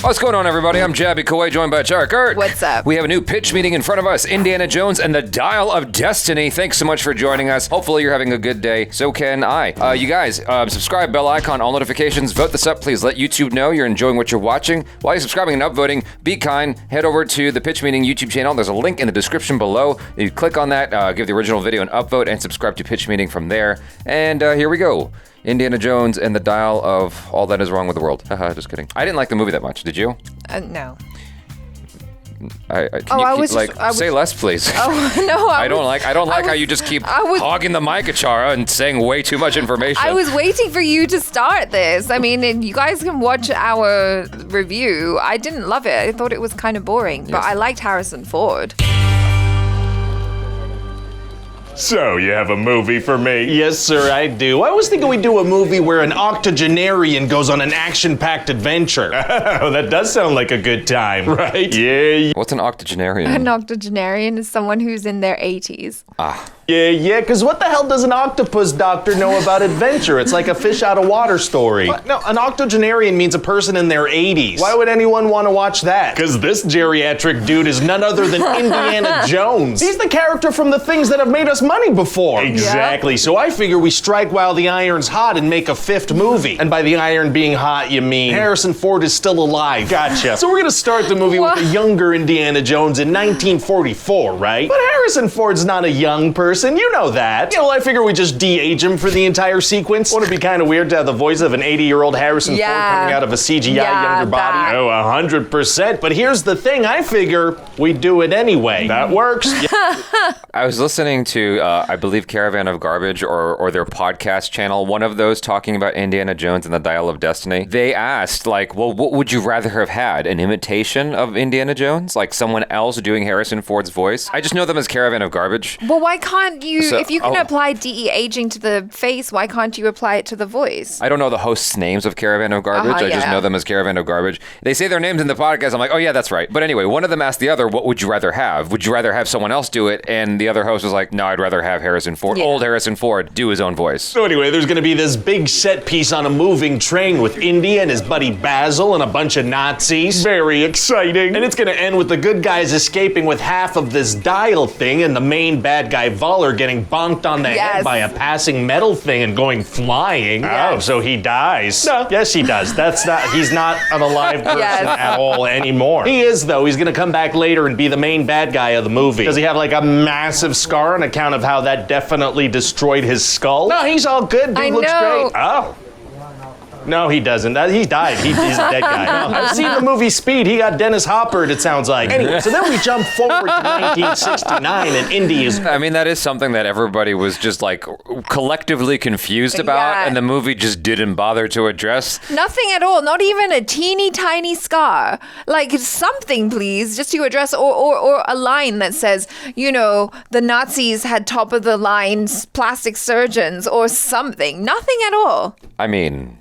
What's going on, everybody? I'm Jabby Kawhi, joined by Char Kurt. What's up? We have a new pitch meeting in front of us, Indiana Jones and the Dial of Destiny. Thanks so much for joining us. Hopefully you're having a good day. So can I. You guys, subscribe, bell icon, all notifications. Vote this up. Please let YouTube know you're enjoying what you're watching. While you're subscribing and upvoting, be kind. Head over to the Pitch Meeting YouTube channel. There's a link in the description below. You click on that, give the original video an upvote, and subscribe to Pitch Meeting from there. And here we go. Indiana Jones and the Dial of All That Is Wrong with the World. Haha, just kidding. I didn't like the movie that much. Did you? No. Say less, please. Oh no! I don't like how you just keep hogging the mic, ACHARA, and saying way too much information. I was waiting for you to start this. I mean, you guys can watch our review. I didn't love it. I thought it was kind of boring, but I liked Harrison Ford. So, you have a movie for me? Yes, sir, I do. I was thinking we'd do a movie where an octogenarian goes on an action-packed adventure. Oh, that does sound like a good time, right? Yeah. What's an octogenarian? An octogenarian is someone who's in their 80s. Yeah, because what the hell does an octopus doctor know about adventure? It's like a fish out of water story. What? No, an octogenarian means a person in their 80s. Why would anyone want to watch that? Because this geriatric dude is none other than Indiana Jones. He's the character from the things that have made us money before. Exactly, so I figure we strike while the iron's hot and make a fifth movie. And by the iron being hot, you mean Harrison Ford is still alive. Gotcha. So we're gonna start the movie with a younger Indiana Jones in 1944, right? But Harrison Ford's not a young person. You know that. You know, I figure we just de-age him for the entire sequence. Wouldn't it be kind of weird to have the voice of an 80-year-old Harrison Ford coming out of a CGI younger body? Oh, 100%. But here's the thing. I figure we do it anyway. That works. I was listening to, I believe, Caravan of Garbage or their podcast channel, one of those talking about Indiana Jones and the Dial of Destiny. They asked, like, well, what would you rather have had? An imitation of Indiana Jones? Like someone else doing Harrison Ford's voice? I just know them as Caravan of Garbage. Well, why can't you, if you can apply de-aging to the face, why can't you apply it to the voice? I don't know the hosts' names of Caravan of Garbage. I just know them as Caravan of Garbage. They say their names in the podcast. I'm like, oh yeah, that's right. But anyway, one of them asked the other, what would you rather have? Would you rather have someone else do it? And the other host was like, no, I'd rather have Harrison Ford, old Harrison Ford, do his own voice. So anyway, there's gonna be this big set piece on a moving train with Indy and his buddy Basil and a bunch of Nazis. Very exciting. And it's gonna end with the good guys escaping with half of this dial thing and the main bad guy Voller getting bonked on the head by a passing metal thing and going flying. Oh, so he dies. No, yes he does. He's not an alive person at all anymore. He is though. He's gonna come back later and be the main bad guy of the movie. Does he have like a massive scar on account of how that definitely destroyed his skull? No, he's all good. Dude looks great. Oh. No, he doesn't. He died. He's a dead guy. No, I've seen the movie Speed. He got Dennis Hoppered, it sounds like. Anyway, so then we jump forward to 1969 and Indy is... I mean, that is something that everybody was just like collectively confused about and the movie just didn't bother to address. Nothing at all. Not even a teeny tiny scar. Like something, please, just to address or a line that says, you know, the Nazis had top of the line plastic surgeons or something. Nothing at all. I mean...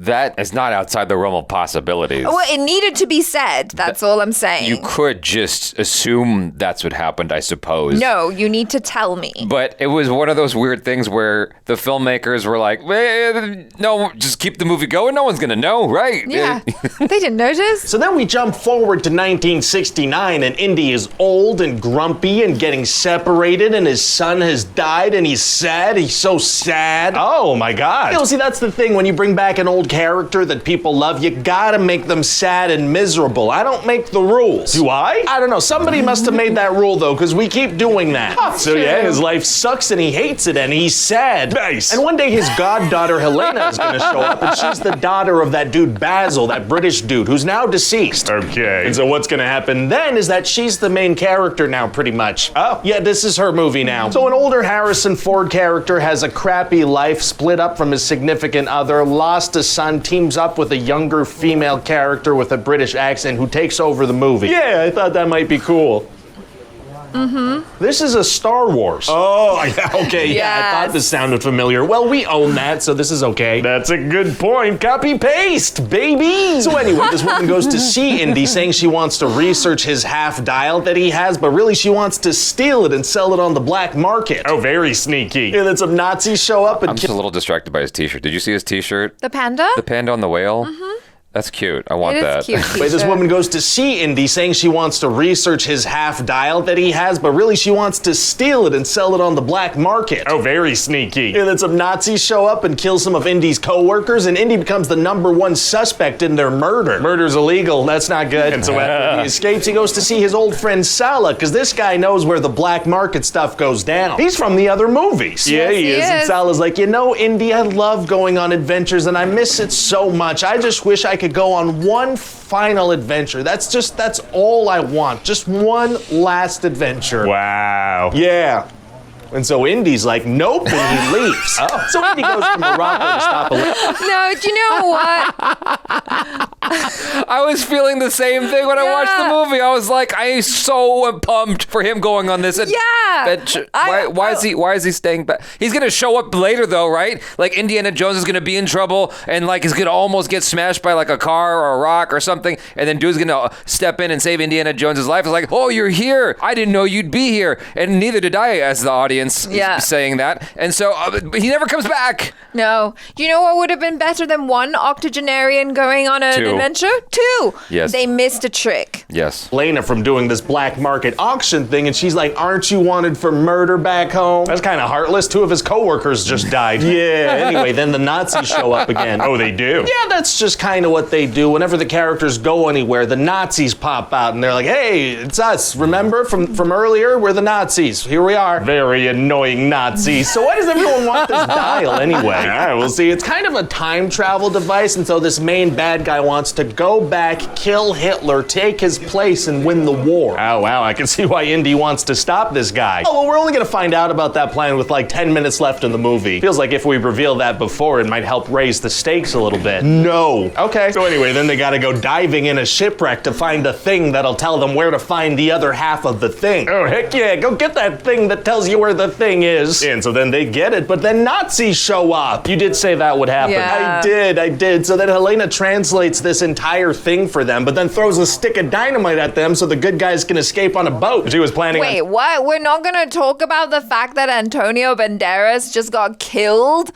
that is not outside the realm of possibilities. Well, it needed to be said. That's all I'm saying. You could just assume that's what happened, I suppose. No, you need to tell me. But it was one of those weird things where the filmmakers were like, no, just keep the movie going. No one's going to know, right? Yeah, they didn't notice. So then we jump forward to 1969 and Indy is old and grumpy and getting separated and his son has died and he's sad. He's so sad. Oh my God. You know, see, that's the thing when you bring back an old character that people love, you gotta make them sad and miserable. I don't make the rules. Do I? I don't know. Somebody must have made that rule though, because we keep doing that. Oh, so yeah, his life sucks and he hates it and he's sad. Nice. And one day his goddaughter Helena is gonna show up and she's the daughter of that dude Basil, that British dude who's now deceased. Okay. And so what's gonna happen then is that she's the main character now pretty much. Oh, yeah, this is her movie now. So an older Harrison Ford character has a crappy life, split up from his significant other, lost a son, teams up with a younger female character with a British accent who takes over the movie. Yeah, I thought that might be cool. Mm-hmm. This is a Star Wars. Oh, okay, yeah, I thought this sounded familiar. Well, we own that, so this is okay. That's a good point. Copy-paste, baby! So anyway, this woman goes to see Indy saying she wants to research his half-dial that he has, but really she wants to steal it and sell it on the black market. Oh, very sneaky. And then some Nazis show up and I'm just a little distracted by his t-shirt. Did you see his t-shirt? The panda? The panda on the whale? Mm-hmm. That's cute. I want that. Cute, Wait, this woman goes to see Indy saying she wants to research his half dial that he has, but really she wants to steal it and sell it on the black market. Oh, very sneaky. And then some Nazis show up and kill some of Indy's co-workers, and Indy becomes the #1 suspect in their murder. Murder's illegal. That's not good. And so after he escapes, he goes to see his old friend Salah, because this guy knows where the black market stuff goes down. He's from the other movies. Yes, he is. And Salah's like, you know, Indy, I love going on adventures, and I miss it so much. I just wish I could go on one final adventure. That's all I want. Just one last adventure. Wow. Yeah. And so Indy's like, nope, and he leaves. So Indy goes to Morocco to stop a No, do you know what? I was feeling the same thing when I watched the movie. I was like, I'm so pumped for him going on this adventure. Why is he staying back? He's gonna show up later though, right? Like Indiana Jones is gonna be in trouble and like is gonna almost get smashed by like a car or a rock or something, and then dude's gonna step in and save Indiana Jones's life. It's like, oh, you're here. I didn't know you'd be here, and neither did I as the audience. Saying that, and so he never comes back. No. Do you know what would have been better than one octogenarian going on an adventure? 2. Yes. They missed a trick. Yes. Lena from doing this black market auction thing, and she's like, aren't you wanted for murder back home? That's kind of heartless. 2 of his co-workers just died. Yeah. Anyway, then the Nazis show up again. Oh, they do? Yeah, that's just kind of what they do. Whenever the characters go anywhere, the Nazis pop out, and they're like, hey, it's us. Remember from earlier? We're the Nazis. Here we are. Very annoying Nazis. So why does everyone want this dial anyway? All right, we'll see. It's kind of a time travel device, and so this main bad guy wants to go back, kill Hitler, take his place, and win the war. Oh, wow, I can see why Indy wants to stop this guy. Oh, well, we're only gonna find out about that plan with like 10 minutes left in the movie. Feels like if we reveal that before, it might help raise the stakes a little bit. No. Okay. So anyway, then they gotta go diving in a shipwreck to find a thing that'll tell them where to find the other half of the thing. Oh, heck yeah, go get that thing that tells you where the thing is. And so then they get it, but then Nazis show up. You did say that would happen. Yeah. I did. So then Helena translates this entire thing for them, but then throws a stick of dynamite at them so the good guys can escape on a boat. She was planning Wait, what? We're not gonna talk about the fact that Antonio Banderas just got killed?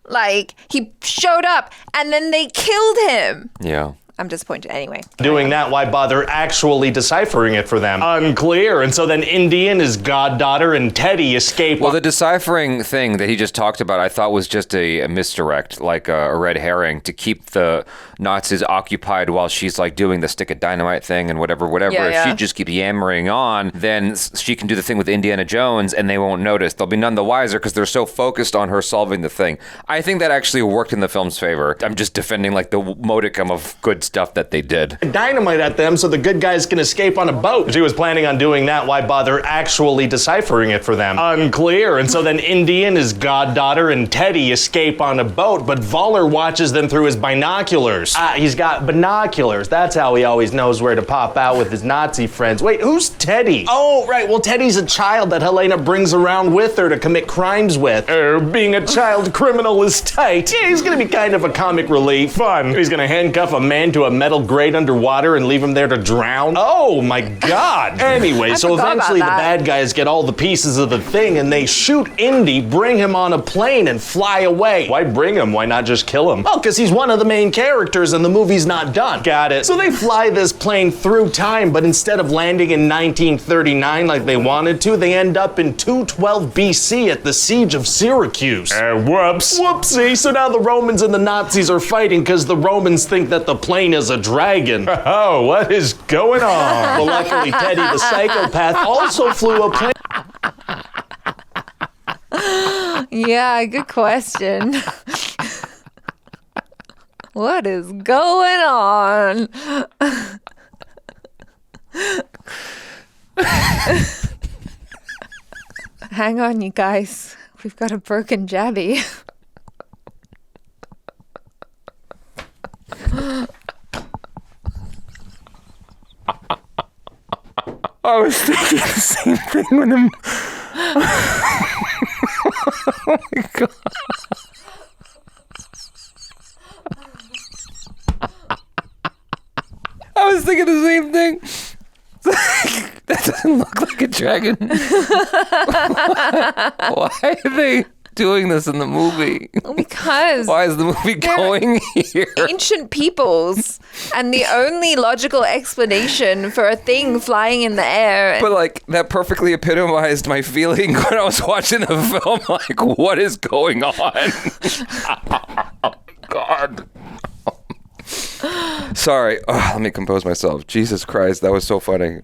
Like, he showed up and then they killed him. Yeah. I'm disappointed anyway. Doing that, why bother actually deciphering it for them? Unclear. And so then Indy and his goddaughter and Teddy escape. Well, the deciphering thing that he just talked about, I thought was just a misdirect, like a red herring to keep the Nazis occupied while she's like doing the stick of dynamite thing and whatever. If she just keeps yammering on, then she can do the thing with Indiana Jones and they won't notice. They'll be none the wiser because they're so focused on her solving the thing. I think that actually worked in the film's favor. I'm just defending like the modicum of good stuff that they did. Dynamite at them so the good guys can escape on a boat. She was planning on doing that. Why bother actually deciphering it for them? Unclear. And so then Indy and his goddaughter and Teddy escape on a boat, but Voller watches them through his binoculars. He's got binoculars. That's how he always knows where to pop out with his Nazi friends. Wait, who's Teddy? Oh, right. Well, Teddy's a child that Helena brings around with her to commit crimes with. Being a child criminal is tight. Yeah, he's gonna be kind of a comic relief. Fun. He's gonna handcuff a man to a metal grate underwater and leave him there to drown. Oh my God. Anyway, so eventually the bad guys get all the pieces of the thing and they shoot Indy, bring him on a plane and fly away. Why bring him? Why not just kill him? Oh, because he's one of the main characters and the movie's not done. Got it. So they fly this plane through time, but instead of landing in 1939 like they wanted to, they end up in 212 BC at the siege of Syracuse. Whoops. Whoopsie. So now the Romans and the Nazis are fighting because the Romans think that the plane is a dragon. Oh, what is going on? Well, luckily, Teddy the psychopath also flew a plane. Yeah, good question. What is going on? Hang on, you guys. We've got a broken Jabby. I was thinking the same thing when I'm... Oh my God. I was thinking the same thing. That doesn't look like a dragon. Why are they... doing this in the movie? Because Why is the movie going here? ancient peoples, and the only logical explanation for a thing flying in the air. But like that perfectly epitomized my feeling when I was watching the film. Like, what is going on? Oh, God. Sorry. Oh, let me compose myself. Jesus Christ, that was so funny.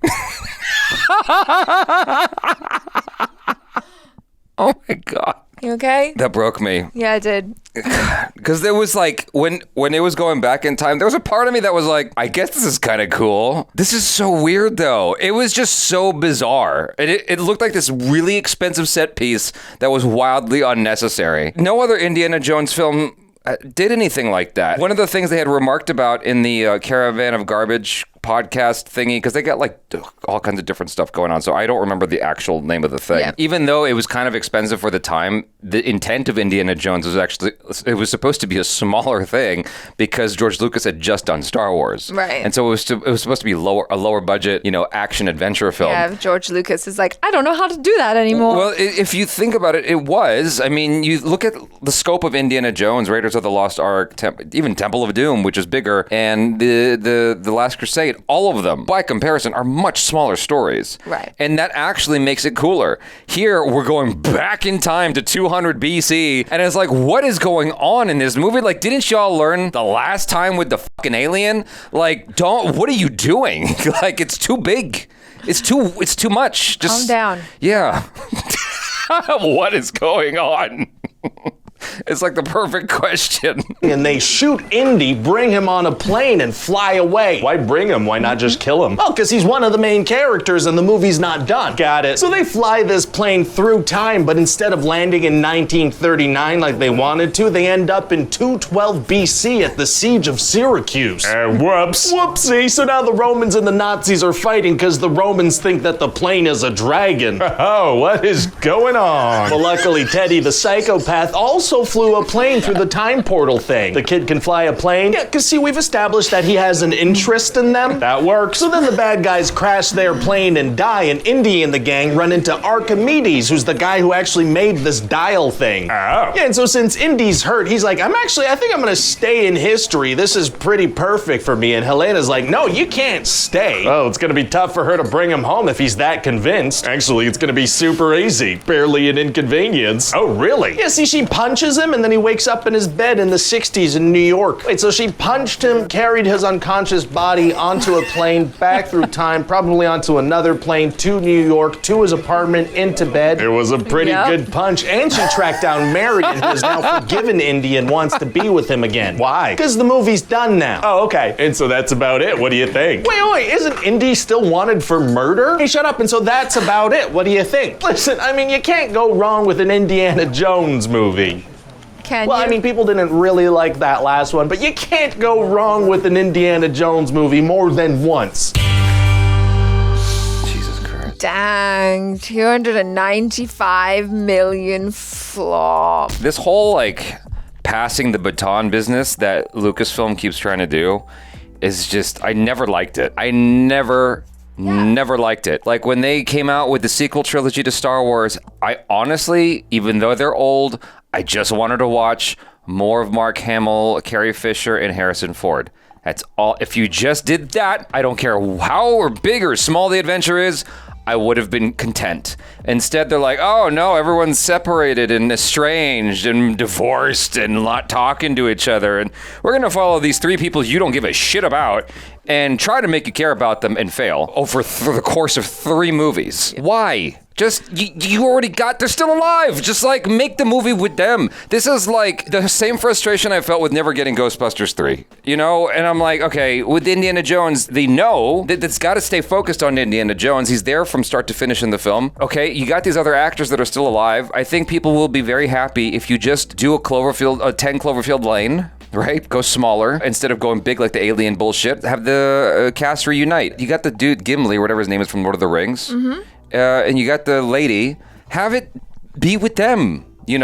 Oh my God. You okay? That broke me. Yeah, I did. Because there was like, when it was going back in time, there was a part of me that was like, I guess this is kind of cool. This is so weird though. It was just so bizarre. It looked like this really expensive set piece that was wildly unnecessary. No other Indiana Jones film did anything like that. One of the things they had remarked about in the Caravan of Garbage podcast thingy, because they got like all kinds of different stuff going on, so I don't remember the actual name of the thing. Yeah. Even though it was kind of expensive for the time, the intent of Indiana Jones was actually, it was supposed to be a smaller thing because George Lucas had just done Star Wars. Right. And so it was supposed to be a lower budget, action adventure film. Yeah, George Lucas is like, I don't know how to do that anymore. Well, if you think about it, it was. I mean, you look at the scope of Indiana Jones, Raiders of the Lost Ark, even Temple of Doom, which is bigger, and the Last Crusade, all of them, by comparison, are much smaller stories. Right. And that actually makes it cooler. Here, we're going back in time to 200 BC, and it's like, what is going on in this movie? Like, didn't y'all learn the last time with the fucking alien? Like, what are you doing? Like, it's too big. It's too much. Just calm down. Yeah. What is going on? It's like the perfect question. And they shoot Indy, bring him on a plane, and fly away. Why bring him? Why not just kill him? Oh, because he's one of the main characters and the movie's not done. Got it. So they fly this plane through time, but instead of landing in 1939 like they wanted to, they end up in 212 BC at the Siege of Syracuse. Whoops. Whoopsie. So now the Romans and the Nazis are fighting because the Romans think that the plane is a dragon. Oh, what is going on? Well, luckily, Teddy, the psychopath, also flew a plane through the time portal thing. The kid can fly a plane? Yeah, because see, we've established that he has an interest in them. That works. So then the bad guys crash their plane and die, and Indy and the gang run into Archimedes, who's the guy who actually made this dial thing. Oh. Yeah, and so since Indy's hurt, he's like, I think I'm gonna stay in history. This is pretty perfect for me. And Helena's like, no, you can't stay. Oh, it's gonna be tough for her to bring him home if he's that convinced. Actually, it's gonna be super easy. Barely an inconvenience. Oh, really? Yeah, see, she punches him, and then he wakes up in his bed in the 60s in New York. Wait, so she punched him, carried his unconscious body onto a plane, back through time, probably onto another plane, to New York, to his apartment, into bed. It was a pretty good punch, and she tracked down Marion, who has now forgiven Indy and wants to be with him again. Why? Because the movie's done now. Oh, okay. And so that's about it. What do you think? Wait, isn't Indy still wanted for murder? Hey, shut up. And so that's about it. What do you think? Listen, I mean, you can't go wrong with an Indiana Jones movie. Well, I mean, people didn't really like that last one, but you can't go wrong with an Indiana Jones movie more than once. Jesus Christ. Dang, 295 million flop. This whole, passing the baton business that Lucasfilm keeps trying to do is just, I never liked it. I never liked it. Like, when they came out with the sequel trilogy to Star Wars, I honestly, even though they're old, I just wanted to watch more of Mark Hamill, Carrie Fisher, and Harrison Ford. That's all. If you just did that, I don't care how or big or small the adventure is, I would have been content. Instead, they're like, oh no, everyone's separated and estranged and divorced and not talking to each other. And we're going to follow these three people you don't give a shit about and try to make you care about them and fail over the course of 3 movies. Why? Just, you already got, they're still alive. Just make the movie with them. This is like the same frustration I felt with never getting Ghostbusters 3, And I'm like, okay, with Indiana Jones, they know that it's got to stay focused on Indiana Jones. He's there from start to finish in the film. Okay, you got these other actors that are still alive. I think people will be very happy if you just do a 10 Cloverfield Lane. Right? Go smaller instead of going big like the alien bullshit. Have the cast reunite. You got the dude Gimli, or whatever his name is from Lord of the Rings. Mm-hmm. And you got the lady. Have it be with them, I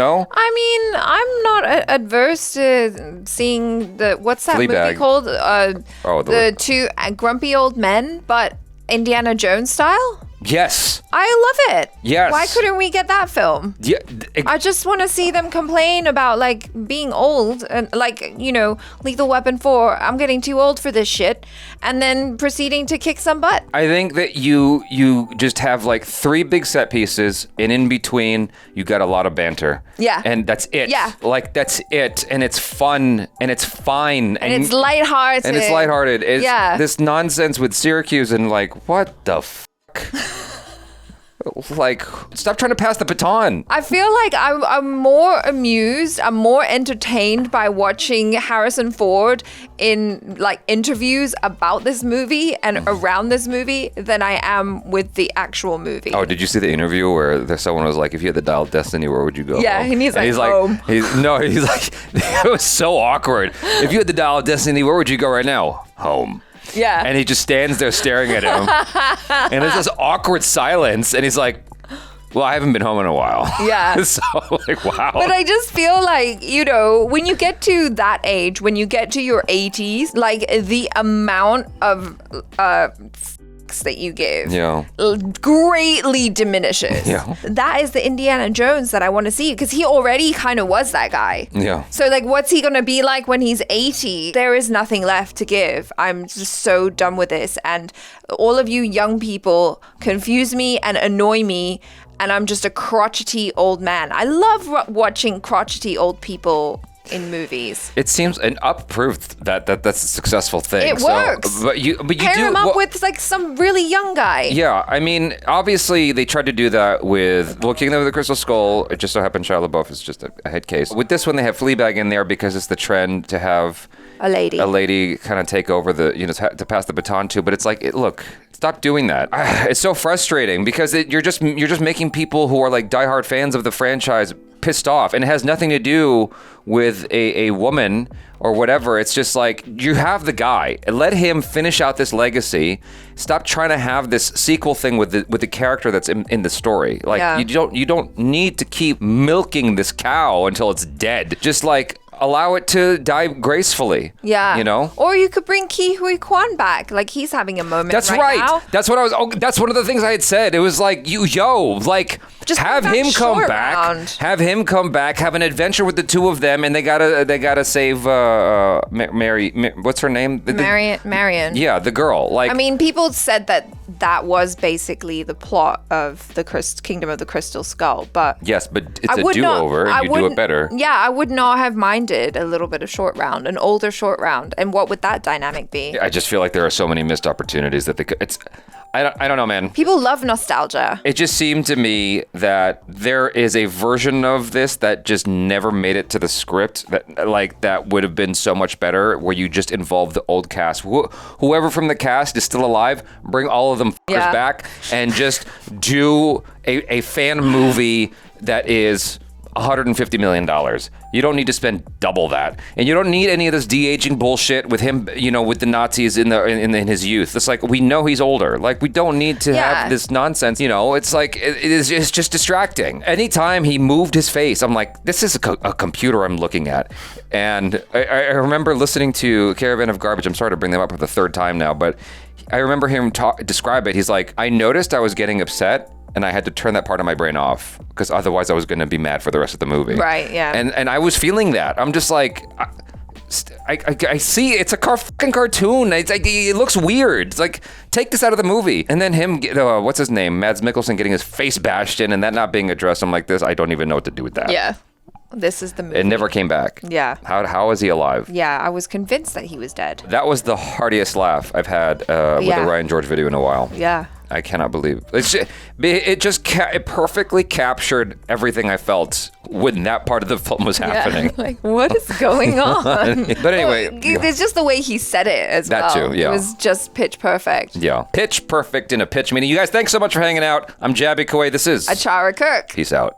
mean, I'm not adverse to seeing what's that Fleabag. movie called? The 2 grumpy old men, but Indiana Jones style? Yes. I love it. Yes. Why couldn't we get that film? Yeah. I just want to see them complain about like being old and like, you know, Lethal Weapon 4, I'm getting too old for this shit, and then proceeding to kick some butt. I think that you just have like 3 big set pieces, and in between you got a lot of banter. Yeah. And that's it. Yeah. Like that's it, and it's fun, and it's fine, And it's lighthearted. And it's lighthearted. It's Yeah. this nonsense with Syracuse and like, what the fuck? Like, stop trying to pass the baton. I feel like I'm more amused, I'm more entertained by watching Harrison Ford in like interviews about this movie and around this movie than I am with the actual movie. Oh, did you see the interview where someone was like, if you had the dial of destiny, where would you go? Yeah, home? and he's like, home. He's like, it was so awkward. If you had the dial of destiny, where would you go right now? Home. Yeah. And he just stands there staring at him. And there's this awkward silence. And he's like, well, I haven't been home in a while. Yeah. So, like, wow. But I just feel like, you know, when you get to that age, when you get to your 80s, like the amount of that you give greatly diminishes. Yeah. That is the Indiana Jones that I want to see, because he already kind of was that guy. Yeah. So like, what's he gonna be like when he's 80? There is nothing left to give. I'm just so done with this, and all of you young people confuse me and annoy me, and I'm just a crotchety old man. I love watching crotchety old people in movies. It seems an proof that that's a successful thing. It works. But you Pair do him up with like some really young guy. Yeah, I mean, obviously they tried to do that with Kingdom of the Crystal Skull. It just so happened Shia LaBeouf is just a head case. With this one, they have Fleabag in there because it's the trend to have a lady kind of take over the, you know, to pass the baton to. But it's like, look, stop doing that. It's so frustrating because you're just making people who are like diehard fans of the franchise pissed off, and it has nothing to do with a woman or whatever. It's just like, you have the guy, let him finish out this legacy. Stop trying to have this sequel thing with the character that's in the story. Like, you don't need to keep milking this cow until it's dead. Just like, allow it to die gracefully. Yeah. You know? Or you could bring Ke Huy Quan back. Like, he's having a moment That's right now. That's what I was. That's one of the things I had said. It was like, just have him come back. Have him come back. Have an adventure with the two of them, and they gotta save Mary. What's her name? Marion. Yeah, the girl. Like, I mean, people said that was basically the plot of the Kingdom of the Crystal Skull, but yes, but it's a do-over, and you do it better. Yeah, I would not have minded a little bit of Short Round, an older Short Round, and what would that dynamic be? I just feel like there are so many missed opportunities that I don't know, man. People love nostalgia. It just seemed to me that there is a version of this that just never made it to the script that would have been so much better, where you just involve the old cast. Whoever from the cast is still alive, bring all of them fuckers back and just do a fan movie that is $150 million. You don't need to spend double that, and you don't need any of this de-aging bullshit with him. You know, with the Nazis in his youth. It's like, we know he's older. Like, we don't need to have this nonsense. You know, it's like it's just distracting. Anytime he moved his face, I'm like, this is a computer I'm looking at. And I remember listening to Caravan of Garbage. I'm sorry to bring them up for the third time now, but I remember him describe it. He's like, I noticed I was getting upset, and I had to turn that part of my brain off, because otherwise I was going to be mad for the rest of the movie. Right, yeah. And I was feeling that. I'm just like, I see it's a fucking cartoon. It's like, it looks weird. It's like, take this out of the movie. And then him, what's his name? Mads Mikkelsen getting his face bashed in and that not being addressed. I'm like, this, I don't even know what to do with that. Yeah. This is the movie. It never came back. Yeah. How is he alive? Yeah, I was convinced that he was dead. That was the heartiest laugh I've had with a Ryan George video in a while. Yeah. I cannot believe it perfectly captured everything I felt when that part of the film was happening. Like, what is going on? But anyway, it's just the way he said it as well. That too, yeah. It was just pitch perfect. Yeah, pitch perfect in a pitch meeting. You guys, thanks so much for hanging out. I'm Jabby Kawai. This is ACHARA Kirk. Peace out.